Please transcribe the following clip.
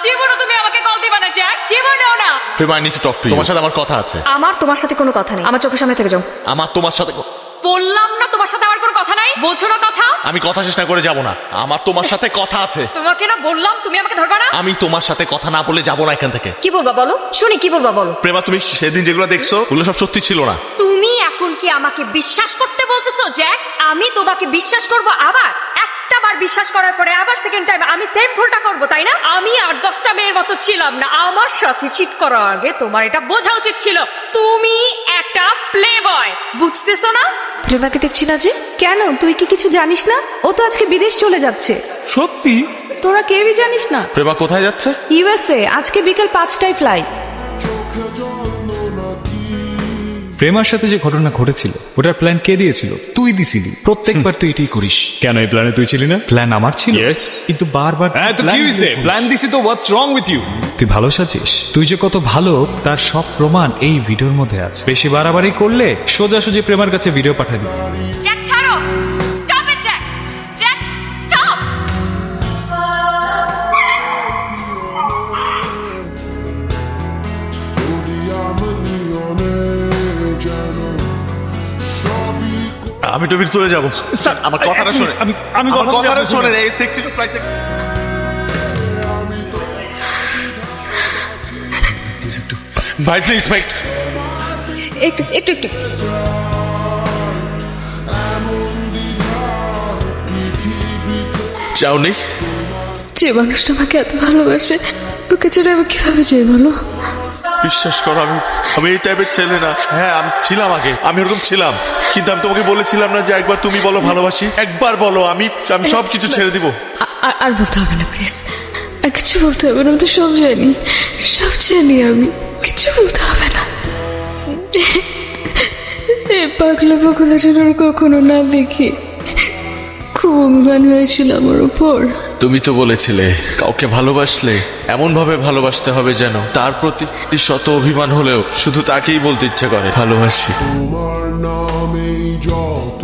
জীবনও তুমি আমাকে কল দিবা না জ্যাক, জীবনেও না। Prema, I need to talk to you. তোমার সাথে আমার কথা আছে। আমার তোমার সাথে কোনো কথা নেই, আমার চোখের সামনে থেকে যাও। আমার তোমার সাথে বললাম না তোমার সাথে আমার কোনো কথা নাই, বোঝো না কথা? আমি কথা শেষ না করে যাব না। আমার তোমার সাথে কথা আছে। তোমাকে না বললাম তুমি আমাকে ধরবা না। আমি তোমার সাথে কথা না বলে যাব না এখান থেকে। কি বলবা বলো শুনি, কি বলবা বলো। প্রেমা, তুমি সেদিন যেগুলো দেখছো ওগুলো সব সত্যি ছিল না। তুমি এখন কি আমাকে বিশ্বাস করতে বলতেছো জ্যাক? আমি তোমাকে বিশ্বাস করব আবার? একটা বার বিশ্বাস করার পরে আবার সেকেন্ড টাইম আমি সেম ভুলটা করবো, তাই না? আমি আর 10টা মেয়ের মতো ছিলাম না। আমার সাথে চিট করার আগে তোমার এটা বোঝা উচিত ছিল। তুমি একটা প্লে বয়, বুঝতেছো না? প্রেমাকে দেখছি না যে। কেন, তুই কি কিছু জানিস না? ও তো আজকে বিদেশ চলে যাচ্ছে। সত্যি? তোরা কেউই জানিস না? প্রেমা কোথায় যাচ্ছে? ইউএসএ, আজকে বিকেল 5টায় ফ্লাইট। প্রেমার সাথে যে ঘটনা ঘটেছিল ওটার প্ল্যান কে দিয়েছিল? তুই দিছিলি। প্রত্যেকবার তুই এটাই করিস। কেন এই প্ল্যানে তুই ছিলি না? প্ল্যান আমার ছিল, কিন্তু বারবার প্ল্যান দিছি তো হোয়াটস রং উইথ ইউ? তুই ভালো সাজিস। তুই যে কত ভালো তার সব প্রমাণ এই ভিডিওর মধ্যে আছে। বেশি বাড়াবাড়ি করলে সোজাসুজি প্রেমার কাছে ভিডিও পাঠিয়ে দিবি। জ্যাক ছাড়ো, stop it Jack, Jack stop. আমি তো চলে যাবো। স্যার, আমার কথাটা শুনে, আমি কথাটা শুনে এই সেক্সি টু ফ্লাইট। ভাই প্লিজ ভাই, একটু একটু একটু। চাও নেই? যে মানুষটা আমাকে এত ভালোবাসে ওকে ছেড়ে আমি কিভাবে যাই বলো? বিশ্বাস করো, আমি এই টাইপের ছেলে না। হ্যাঁ, আমি ছিলাম আগে, আমি ওরকম ছিলাম, কিন্তু আমি তোমাকে বলেছিলাম না যে একবার তুমি বলো ভালোবাসি। একবার বলো, আমি সবকিছু ছেড়ে দিব। আর বলতে হবে না প্লিজ, আর কিছু বলতে হবে না। আমি তো সব জানি আমি কিছু বলতে হবে না। এই পাগলা পাগলা যেন কখনো না দেখি। খুব অভিমান হয়েছিল আমার উপর। তুমি তো বলেছিলে কাউকে ভালোবাসলে এমন ভাবে ভালোবাসতে হবে যেন তার প্রতি শত অভিমান হলেও শুধু তাকেই বলতে ইচ্ছে করে ভালোবাসি। তোমার নামে যত